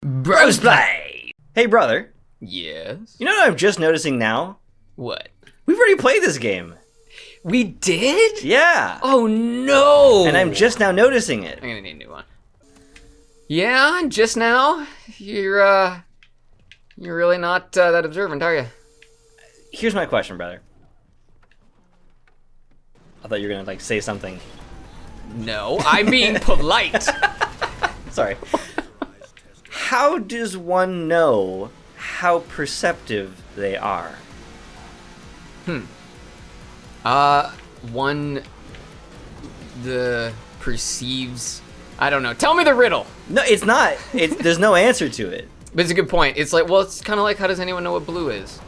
Bros Play! Hey, brother. Yes? You know what I'm just noticing now? What? We've already played this game. We did? Yeah. Oh, no! And I'm just now noticing it. I'm gonna need a new one. Yeah, just now? You're really not that observant, are you? Here's my question, brother. I thought you were gonna, say something. No, I'm being polite. Sorry. How does one know how perceptive they are? One perceives. I don't know. Tell me the riddle. No, it's not. There's no answer to it. But it's a good point. It's like, well, it's kind of like, how does anyone know what blue is?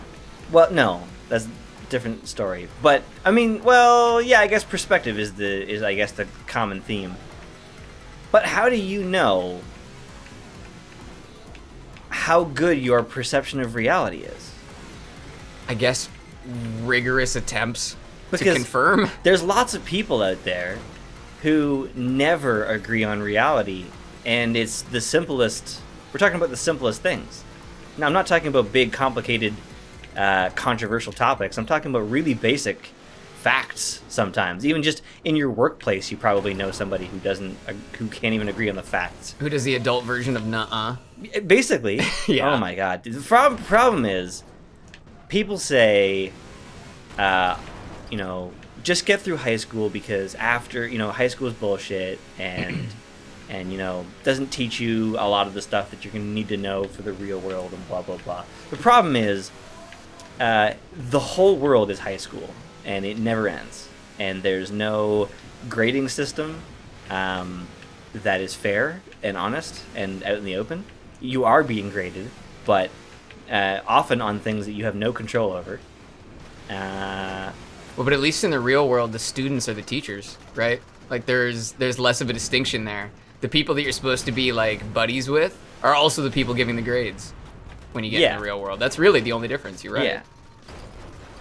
Well, no, that's a different story. But I mean, well, yeah, I guess perspective is the common theme. But how do you know how good your perception of reality is? I guess rigorous attempts to Because confirm. There's lots of people out there who never agree on reality, and it's the simplest. We're talking about the simplest things. Now, I'm not talking about big, complicated, controversial topics. I'm talking about really basic facts sometimes. Even just in your workplace, you probably know somebody who can't even agree on the facts. Who does the adult version of nuh-uh? Basically. Yeah. Oh my god. The problem is, people say, just get through high school because after, high school is bullshit and doesn't teach you a lot of the stuff that you're going to need to know for the real world and blah, blah, blah. The problem is, the whole world is high school and it never ends. And there's no grading system that is fair and honest and out in the open. You are being graded, but often on things that you have no control over. Well, but at least in the real world, the students are the teachers, right? Like, there's less of a distinction there. The people that you're supposed to be, buddies with are also the people giving the grades when you get in the real world. That's really the only difference, you're right. Yeah.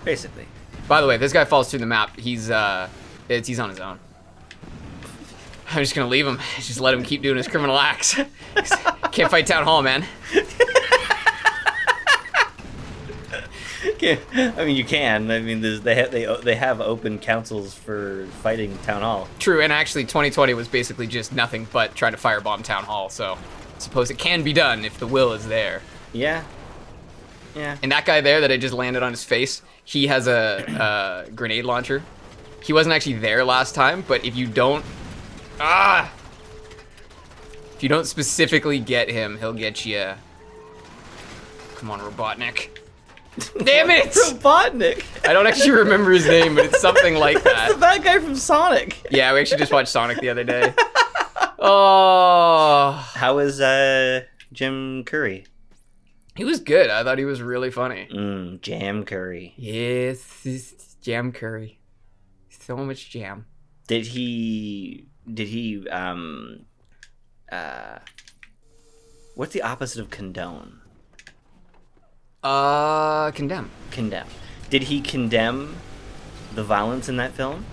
Basically. By the way, if this guy falls through the map, he's on his own. I'm just gonna leave him. Just let him keep doing his criminal acts. Can't fight town hall, man. I mean, you can. I mean, they have open councils for fighting town hall. True, and actually, 2020 was basically just nothing but trying to firebomb town hall. So, I suppose it can be done if the will is there. Yeah. Yeah. And that guy there that I just landed on his face, he has a grenade launcher. He wasn't actually there last time, but if you don't specifically get him, he'll get you. Come on, Robotnik. Damn it! Robotnik! I don't actually remember his name, but it's something like that. That's the bad guy from Sonic. Yeah, we actually just watched Sonic the other day. Oh. How was Jim Curry? He was good. I thought he was really funny. Jam Curry. Yes, it's jam curry. So much jam. Did he what's the opposite of condone? Condemn. Condemn. Did he condemn the violence in that film?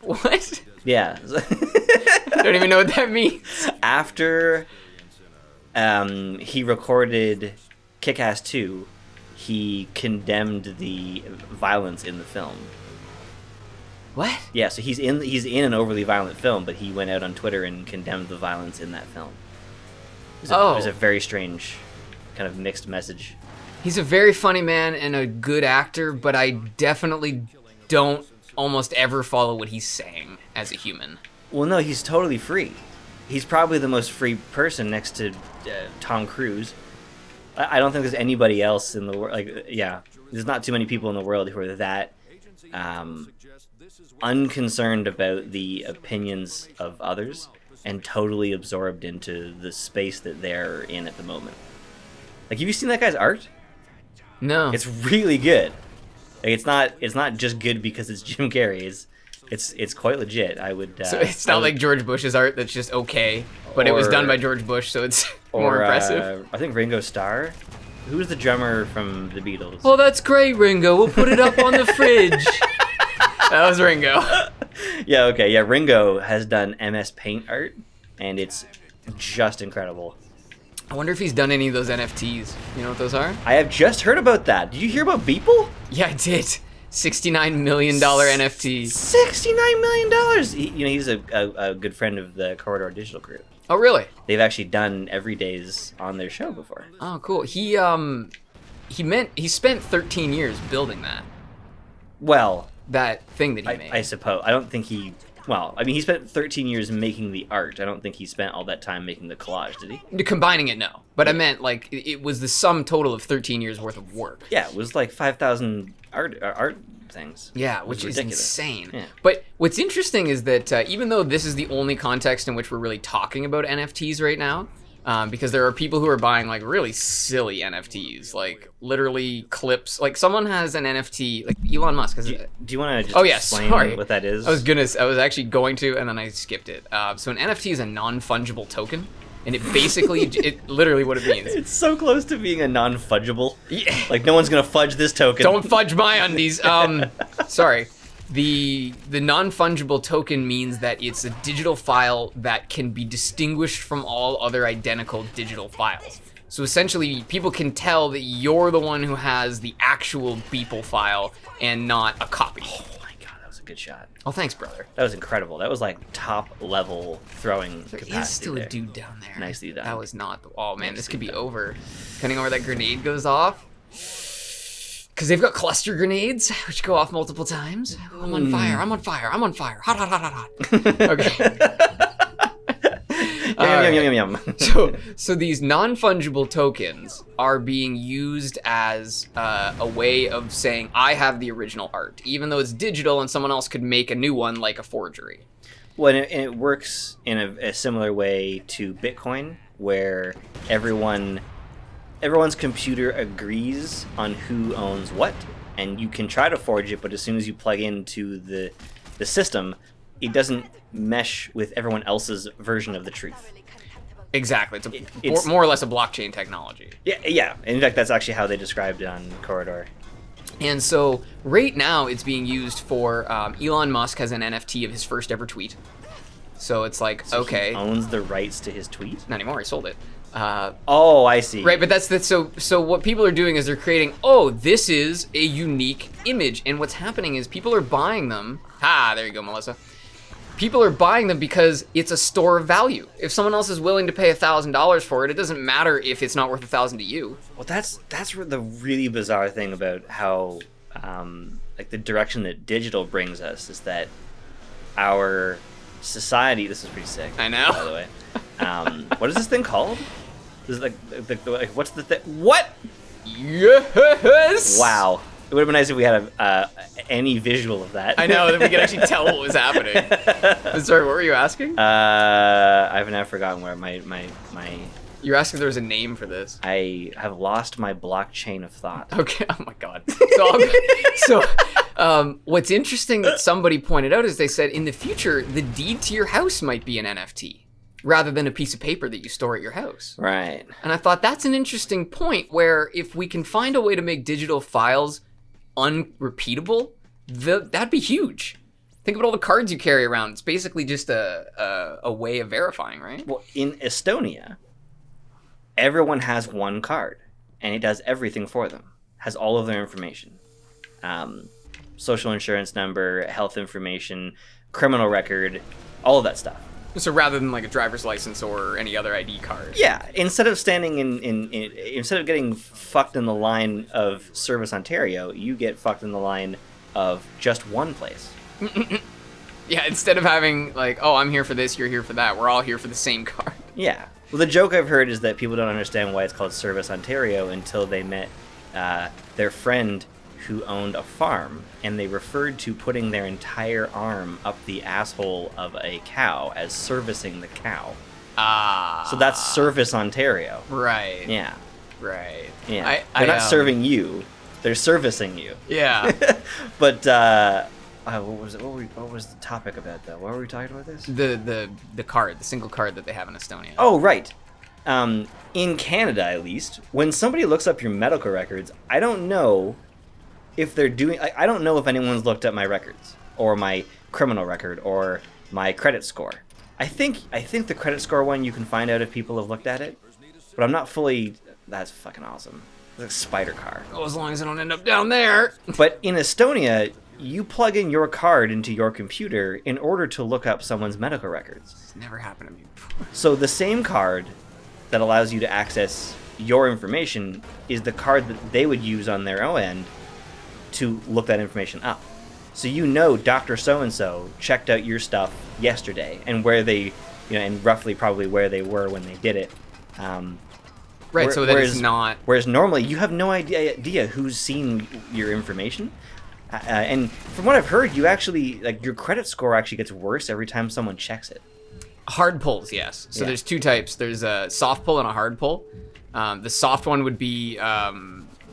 What? Yeah. I don't even know what that means. After he recorded Kick-Ass 2, he condemned the violence in the film. What? Yeah, so he's in an overly violent film, but he went out on Twitter and condemned the violence in that film. It was a very strange kind of mixed message. He's a very funny man and a good actor, but I definitely don't almost ever follow what he's saying as a human. Well, no, he's totally free. He's probably the most free person next to Tom Cruise. I don't think there's anybody else in the world. There's not too many people in the world who are that unconcerned about the opinions of others and totally absorbed into the space that they're in at the moment. Have you seen that guy's art? No. It's really good. It's not just good because it's Jim Carrey. It's quite legit. I would. So it's not like George Bush's art that's just okay, but it was done by George Bush, so it's more impressive. I think Ringo Starr. Who was the drummer from the Beatles? Oh, that's great, Ringo. We'll put it up on the fridge. That was Ringo. Yeah. Okay. Yeah. Ringo has done MS Paint art, and it's just incredible. I wonder if he's done any of those NFTs. You know what those are? I have just heard about that. Did you hear about Beeple? Yeah, I did. $69 million NFT. $69 million. He's a good friend of the Corridor Digital crew. Oh, really? They've actually done Everydays on their show before. Oh, cool. He spent 13 years building that. Well, that thing that he made. I suppose. I don't think he. Well, I mean, he spent 13 years making the art. I don't think he spent all that time making the collage, did he? Combining it, no. But I meant, like, it was the sum total of 13 years worth of work. Yeah, it was like 5,000 art things. Yeah, which is ridiculous. insane. Yeah. But what's interesting is that even though this is the only context in which we're really talking about NFTs right now, because there are people who are buying like really silly NFTs, like literally clips. Like someone has an NFT, like Elon Musk. Do you want to just explain what that is? I was actually going to, and then I skipped it. So an NFT is a non-fungible token, and it basically, it literally what it means. It's so close to being a non-fudgeable. Yeah. Like no one's gonna fudge this token. Don't fudge my undies. Sorry. The non-fungible token means that it's a digital file that can be distinguished from all other identical digital files. So essentially, people can tell that you're the one who has the actual Beeple file and not a copy. Oh my god, that was a good shot. Oh, thanks, brother. That was incredible. That was like top level throwing capacity. There is still there. a dude down there. Nicely done. That was not. Oh man, this could be over. Depending on where that grenade goes off. Because they've got cluster grenades, which go off multiple times. I'm on fire, I'm on fire, I'm on fire. Hot, hot, hot, hot, hot. Okay. Yum. So these non-fungible tokens are being used as a way of saying, I have the original art, even though it's digital and someone else could make a new one like a forgery. Well, and it works in a similar way to Bitcoin, where everyone's computer agrees on who owns what, and you can try to forge it, but as soon as you plug into the system, it doesn't mesh with everyone else's version of the truth. Exactly. It's more or less a blockchain technology. Yeah. In fact, that's actually how they described it on Corridor. And so right now it's being used for Elon Musk has an NFT of his first ever tweet. So it's like, so okay. He owns the rights to his tweet? Not anymore, he sold it. Oh, I see. Right, but that's so what people are doing is they're creating, this is a unique image. And what's happening is people are buying them. There you go, Melissa. People are buying them because it's a store of value. If someone else is willing to pay $1,000 for it, it doesn't matter if it's not worth $1,000 to you. Well, that's the really bizarre thing about how like the direction that digital brings us is that our society. This is pretty sick. I know. By the way, what is this thing called? This is like what's the thing? What? Yes. Wow. It would have been nice if we had any visual of that. I know, that we could actually tell what was happening. Sorry, what were you asking? I've now forgotten where my. You're asking if there was a name for this. I have lost my blockchain of thought. Okay, oh my god. What's interesting that somebody pointed out is they said in the future, the deed to your house might be an NFT rather than a piece of paper that you store at your house. Right. And I thought that's an interesting point where if we can find a way to make digital files unrepeatable, that'd be huge. Think about all the cards you carry around. It's basically just a way of verifying, right? Well, in Estonia, everyone has one card, and it does everything for them. Has all of their information. Social insurance number, health information, criminal record, all of that stuff. So rather than like a driver's license or any other ID card. Yeah, instead of standing instead of getting fucked in the line of Service Ontario, you get fucked in the line of just one place. Yeah, instead of having like, I'm here for this, you're here for that. We're all here for the same card. Yeah. Well, the joke I've heard is that people don't understand why it's called Service Ontario until they met their friend who owned a farm, and they referred to putting their entire arm up the asshole of a cow as servicing the cow. So that's Service Ontario. Right. Yeah. Right. Yeah. They're not serving you. They're servicing you. Yeah. But what was it? What was the topic about though? What were we talking about this? The card, the single card that they have in Estonia. Oh, right. In Canada, at least, when somebody looks up your medical records, I don't know if they're doing. I don't know if anyone's looked at my records or my criminal record or my credit score. I think the credit score one you can find out if people have looked at it. But but I'm not fully. That's fucking awesome. It's like a spider car. Oh, as long as I don't end up down there. But in Estonia, you plug in your card into your computer in order to look up someone's medical records. It's never happened to me before. So the same card that allows you to access your information is the card that they would use on their own end to look that information up. So you know Dr. So-and-so checked out your stuff yesterday and where they, and roughly probably where they were when they did it. Right, so that it's not... Whereas normally you have no idea who's seen your information. And from what I've heard, you actually, like, your credit score actually gets worse every time someone checks it. Hard pulls, yes. So there's two types. There's a soft pull and a hard pull. The soft one would be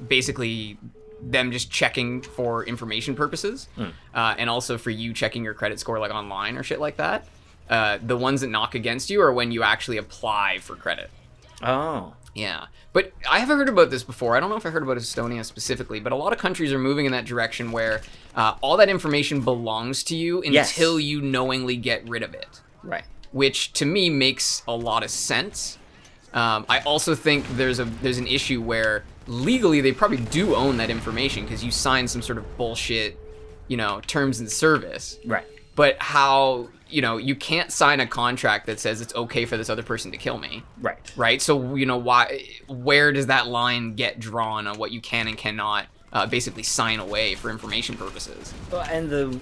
basically them just checking for information purposes, and also for you checking your credit score like online or shit like that. The ones that knock against you are when you actually apply for credit. Oh. Yeah. But I haven't heard about this before. I don't know if I heard about Estonia specifically, but a lot of countries are moving in that direction where all that information belongs to you until you knowingly get rid of it. Right. Which to me makes a lot of sense. I also think there's an issue where legally they probably do own that information because you signed some sort of bullshit, terms and service. Right. But how, you can't sign a contract that says it's okay for this other person to kill me. Right. Right? So, where does that line get drawn on what you can and cannot basically sign away for information purposes? Well, and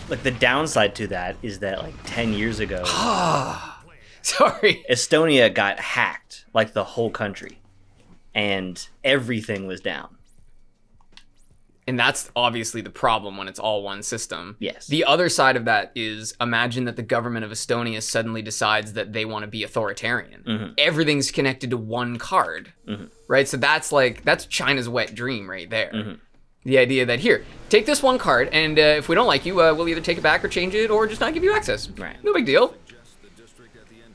the downside to that is that, like, 10 years ago... Sorry. Estonia got hacked, like the whole country. And everything was down. And that's obviously the problem when it's all one system. Yes. The other side of that is, imagine that the government of Estonia suddenly decides that they want to be authoritarian. Mm-hmm. Everything's connected to one card, right? So that's China's wet dream right there. Mm-hmm. The idea that, here, take this one card, and if we don't like you, we'll either take it back or change it or just not give you access. Right. No big deal.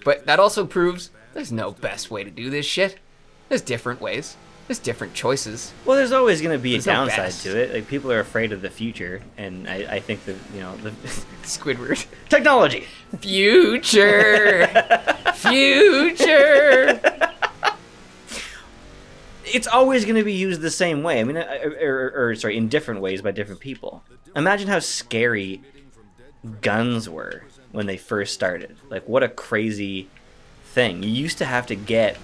But that also proves there's no best way to do this shit. There's different ways. There's different choices. Well, there's always going to be a downside no to it. Like, people are afraid of the future, and I think that, the... Squidward. Technology! Future! Future! It's always going to be used the same way. I mean, in different ways by different people. Imagine how scary guns were when they first started. Like, what a crazy thing. You used to have to get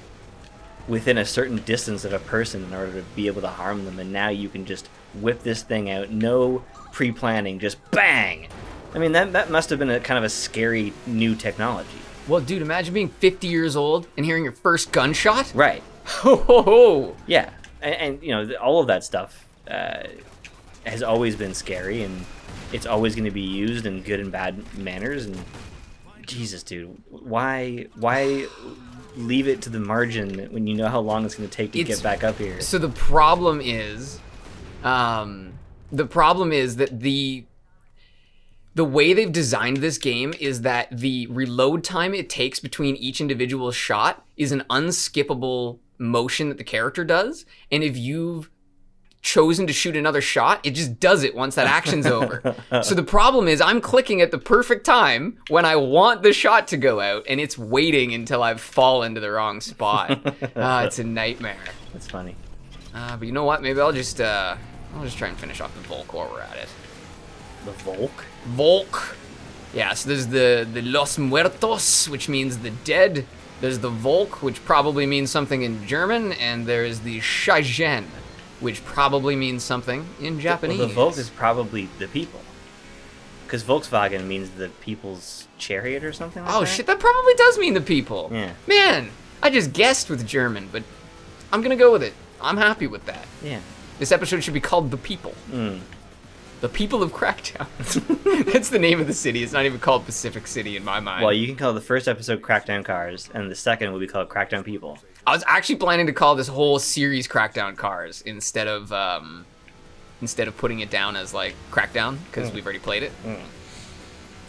within a certain distance of a person in order to be able to harm them, and now you can just whip this thing out, no pre-planning, just bang! I mean, that must have been a kind of a scary new technology. Well, dude, imagine being 50 years old and hearing your first gunshot. Right. Ho, ho, ho. Yeah, and all of that stuff has always been scary, and it's always going to be used in good and bad manners, and Jesus, dude, why leave it to the margin when you know how long it's going to take to get back up here? So the problem is that the way they've designed this game is that the reload time it takes between each individual shot is an unskippable motion that the character does, and if you've chosen to shoot another shot, it just does it once that action's over. So the problem is I'm clicking at the perfect time when I want the shot to go out, and it's waiting until I've fallen to the wrong spot. It's a nightmare. That's funny. But you know what? Maybe I'll just try and finish off the Volk while we're at it. The Volk? Volk. Yeah, so there's the Los Muertos, which means the dead. There's the Volk, which probably means something in German, and there's the Shaigen, which probably means something in Japanese. Well, the Volk is probably the people. Because Volkswagen means the people's chariot or something like that? Oh, shit, that probably does mean the people. Yeah. Man, I just guessed with German, but I'm going to go with it. I'm happy with that. Yeah. This episode should be called The People. The People of Crackdown. That's the name of the city. It's not even called Pacific City in my mind. Well, you can call the first episode Crackdown Cars, and the second will be called Crackdown People. I was actually planning to call this whole series Crackdown Cars instead of putting it down as like Crackdown, because we've already played it.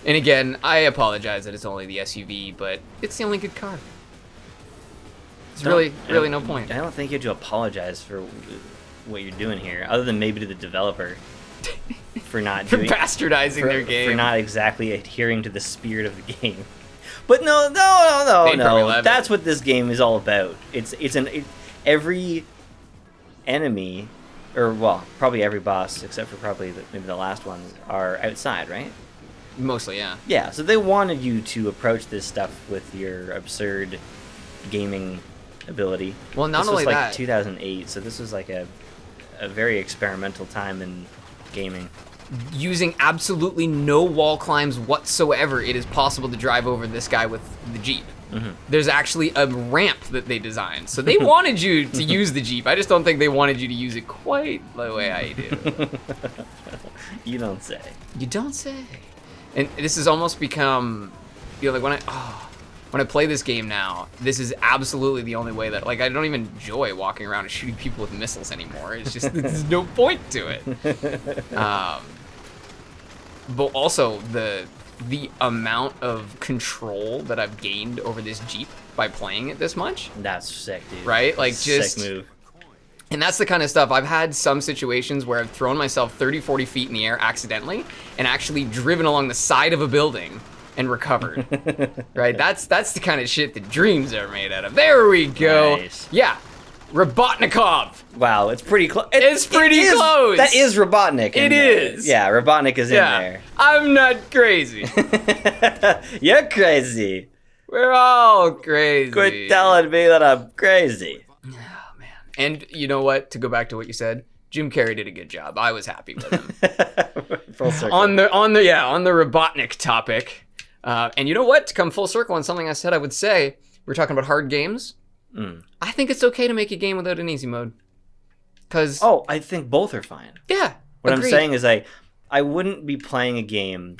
And again, I apologize that it's only the SUV, but it's the only good car. There's really no point. I don't think you have to apologize for what you're doing here, other than maybe to the developer for not bastardizing their game, for not exactly adhering to the spirit of the game. But no. probably love That's it. what this game is all about. Every enemy, or well, probably every boss except for probably maybe the last ones are outside, right? Mostly, yeah. Yeah. So they wanted you to approach this stuff with your absurd gaming ability. Well, not this only was like that, 2008, so this was like a very experimental time in gaming. using absolutely no wall climbs whatsoever, it is possible to drive over this guy with the Jeep. Mm-hmm. There's actually a ramp that they designed. So they wanted you to use the Jeep. I just don't think they wanted you to use it quite the way I do. You don't say. You don't say. And this has almost become, like when I play this game now, this is absolutely the only way that, like, I don't even enjoy walking around and shooting people with missiles anymore. It's just, there's no point to it. But also the amount of control that I've gained over this Jeep by playing it this much. That's sick, dude. Right? Like, just... Sick move. And that's the kind of stuff, I've had some situations where I've thrown myself 30, 40 feet in the air accidentally and actually driven along the side of a building and recovered. Right? That's the kind of shit that dreams are made out of. There we go. Nice. Yeah. Robotnikov. Wow, it's pretty close. It's pretty close. That is Robotnik. It is. Yeah, Robotnik is in there. I'm not crazy. You're crazy. We're all crazy. Quit telling me that I'm crazy. Oh, man. And you know what? To go back to what you said, Jim Carrey did a good job. I was happy with him. Full circle. On the Robotnik topic. And you know what? To come full circle on something I said I would say, we're talking about hard games. I think it's okay to make a game without an easy mode. Oh, I think both are fine. Yeah. What agreed. I'm saying is I wouldn't be playing a game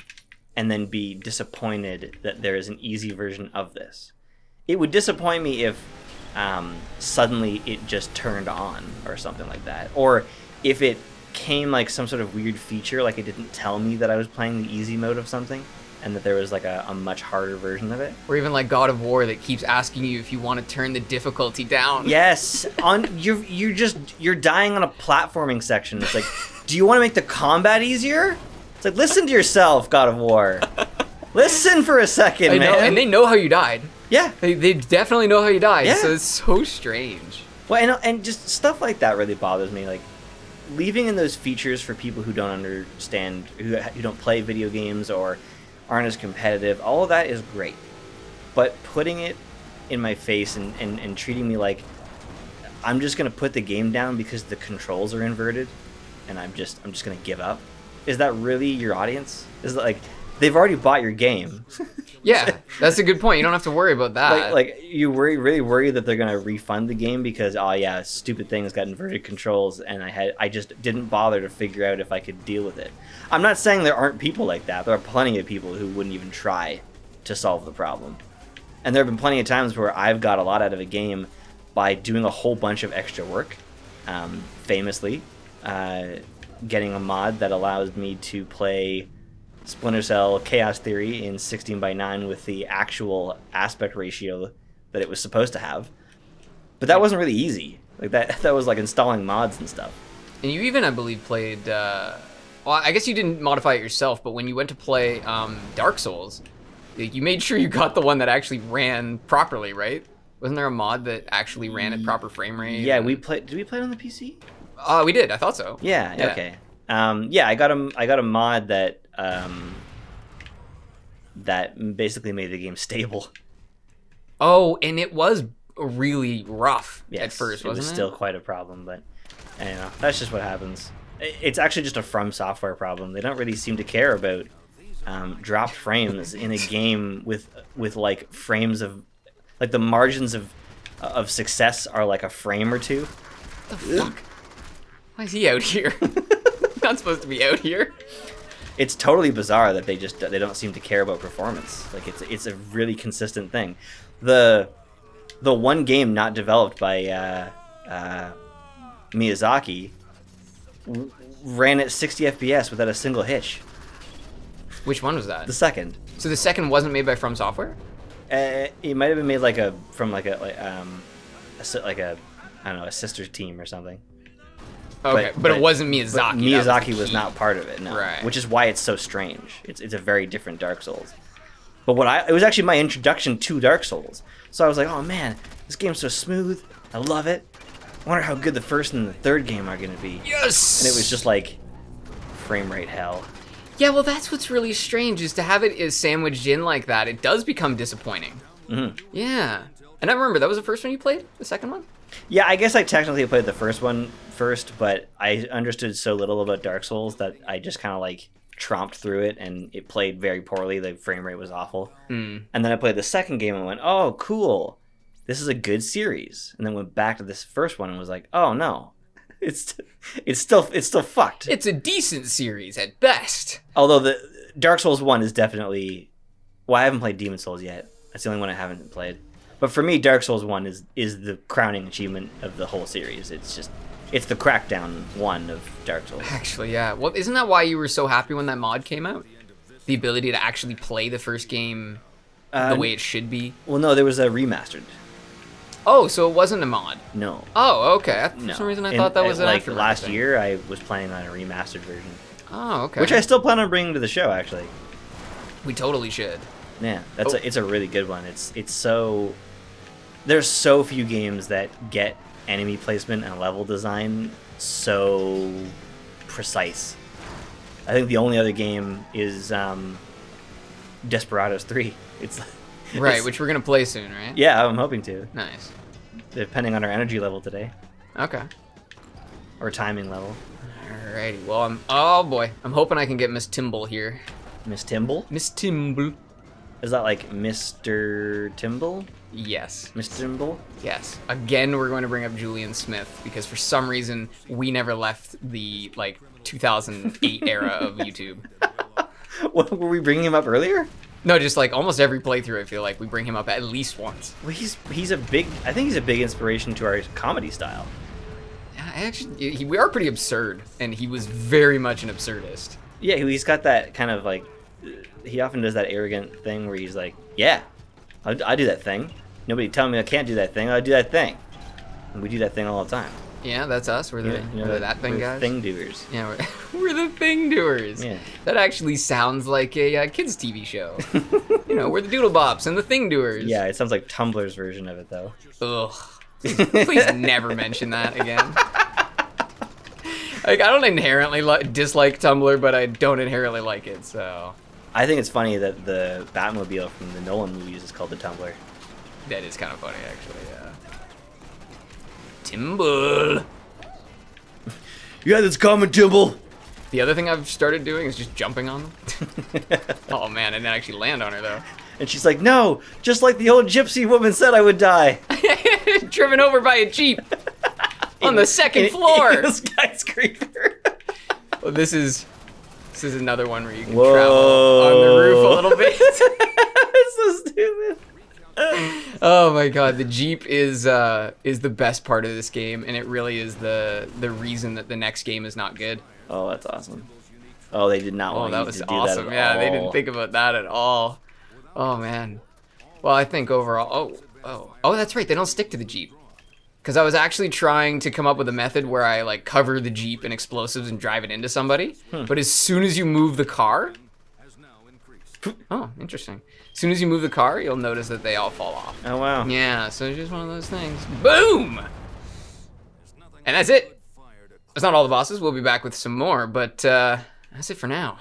and then be disappointed that there is an easy version of this. It would disappoint me if suddenly it just turned on or something like that. Or if it came like some sort of weird feature, like it didn't tell me that I was playing the easy mode of something and that there was like a much harder version of it. Or even like God of War that keeps asking you if you want to turn the difficulty down. Yes, you're dying on a platforming section. It's like, do you want to make the combat easier? It's like, listen to yourself, God of War. Listen for a second, I know, man. and they know how you died. Yeah, They definitely know how you died. Yeah. So it's so strange. well, and just stuff like that really bothers me. Like leaving in those features for people who don't understand, who don't play video games or aren't as competitive. All of that is great, but putting it in my face and treating me like I'm just gonna put the game down because the controls are inverted, and I'm just gonna give up. Is that really your audience? Is that like they've already bought your game? Yeah, that's a good point. You don't have to worry about that. Like you really worry that they're gonna refund the game because stupid things got inverted controls, and I just didn't bother to figure out if I could deal with it. I'm not saying there aren't people like that. There are plenty of people who wouldn't even try to solve the problem, and there have been plenty of times where I've got a lot out of a game by doing a whole bunch of extra work. Famously, getting a mod that allows me to play Splinter Cell Chaos Theory in 16:9 with the actual aspect ratio that it was supposed to have. But that wasn't really easy. Like that was like installing mods and stuff. And you even, I believe, played... well, I guess you didn't modify it yourself, but when you went to play Dark Souls, you made sure you got the one that actually ran properly, right? Wasn't there a mod that actually ran at proper frame rate? Yeah, did we play it on the PC? We did. I thought so. Yeah. Okay. I got a mod that that basically made the game stable. Oh, and it was really rough at first, wasn't it? It was still quite a problem, but I don't know. That's just what happens. It's actually just a From Software problem. They don't really seem to care about dropped frames in a game with like frames of like the margins of success are like a frame or two. What the fuck? Why is he out here? Not supposed to be out here. It's totally bizarre that they don't seem to care about performance. Like it's a really consistent thing. The one game not developed by Miyazaki ran at 60 FPS without a single hitch. Which one was that? The second. So the second wasn't made by From Software? It might have been made like a I don't know, a sister team or something. Okay, but it wasn't Miyazaki. But Miyazaki was not part of it, no. Right. Which is why it's so strange. It's a very different Dark Souls. But it was actually my introduction to Dark Souls. So I was like, oh man, this game's so smooth. I love it. I wonder how good the first and the third game are going to be. Yes! And it was just like frame rate hell. Yeah, well, that's what's really strange, is to have it is sandwiched in like that. It does become disappointing. Mm-hmm. Yeah. And I remember, that was the first one you played? The second one? Yeah, I guess I technically played the first one first, but I understood so little about Dark Souls that I just kind of like tromped through it, and it played very poorly. The frame rate was awful. And then I played the second game and went, oh, cool. This is a good series. And then went back to this first one and was like, oh, no. It's still fucked. It's a decent series at best. Although the Dark Souls 1 is definitely... Well, I haven't played Demon Souls yet. That's the only one I haven't played. But for me, Dark Souls 1 is the crowning achievement of the whole series. It's the Crackdown 1 of Dark Souls. Actually, yeah. Well, isn't that why you were so happy when that mod came out? The ability to actually play the first game the way it should be? Well, no, there was a remastered. Oh, so it wasn't a mod? No. Oh, okay. For No. some reason I thought that was an like aftermarket last thing. year, I was playing on a remastered version. Oh, okay. Which I still plan on bringing to the show, actually. We totally should. Yeah, it's a really good one. It's so... There's so few games that get enemy placement and level design so precise. I think the only other game is Desperados 3. Right, which we're going to play soon, right? Yeah, I'm hoping to. Nice. Depending on our energy level today. Okay. Or timing level. Alrighty, well, I'm hoping I can get Miss Timble here. Miss Timble? Miss Timble. Is that like Mr. Timble? Yes. Miss Timble? Yes. Again, we're going to bring up Julian Smith, because for some reason, we never left the, 2008 era of YouTube. What, were we bringing him up earlier? No, just almost every playthrough, I feel like we bring him up at least once. Well, he's a big... I think he's a big inspiration to our comedy style. Yeah, actually, we are pretty absurd, and he was very much an absurdist. Yeah, he's got that kind of he often does that arrogant thing where he's like, yeah, I do that thing. Nobody tell me I can't do that thing. I do that thing. And we do that thing all the time. Yeah, that's us. We're the we're that thing guys. Thing doers. Yeah, we're the thing doers. Yeah. That actually sounds like a kids TV show. We're the Doodle Bops and the thing doers. Yeah, it sounds like Tumblr's version of it though. Ugh. Please never mention that again. I don't inherently dislike Tumblr, but I don't inherently like it. So. I think it's funny that the Batmobile from the Nolan movies is called the Tumbler. That is kind of funny, actually. Yeah. Timble. Yeah, that's common, Timble. The other thing I've started doing is just jumping on them. Oh man, I didn't actually land on her though. And she's like, no, just like the old gypsy woman said I would die. Driven over by a Jeep on the second floor. In a skyscraper. Well, this is another one where you can travel on the roof a little bit. It's so stupid. Oh my god, the Jeep is the best part of this game, and it really is the reason that the next game is not good. Oh, that's awesome. Oh, they did not want that you was to do awesome. that at Yeah, all. they didn't think about that at all. Oh man. Well, I think overall, oh, that's right. They don't stick to the Jeep. Because I was actually trying to come up with a method where I cover the Jeep in explosives and drive it into somebody. But as soon as you move the car, oh, interesting. As soon as you move the car, you'll notice that they all fall off. Oh wow. Yeah, so it's just one of those things. Boom! And that's it. That's not all the bosses. We'll be back with some more, but that's it for now.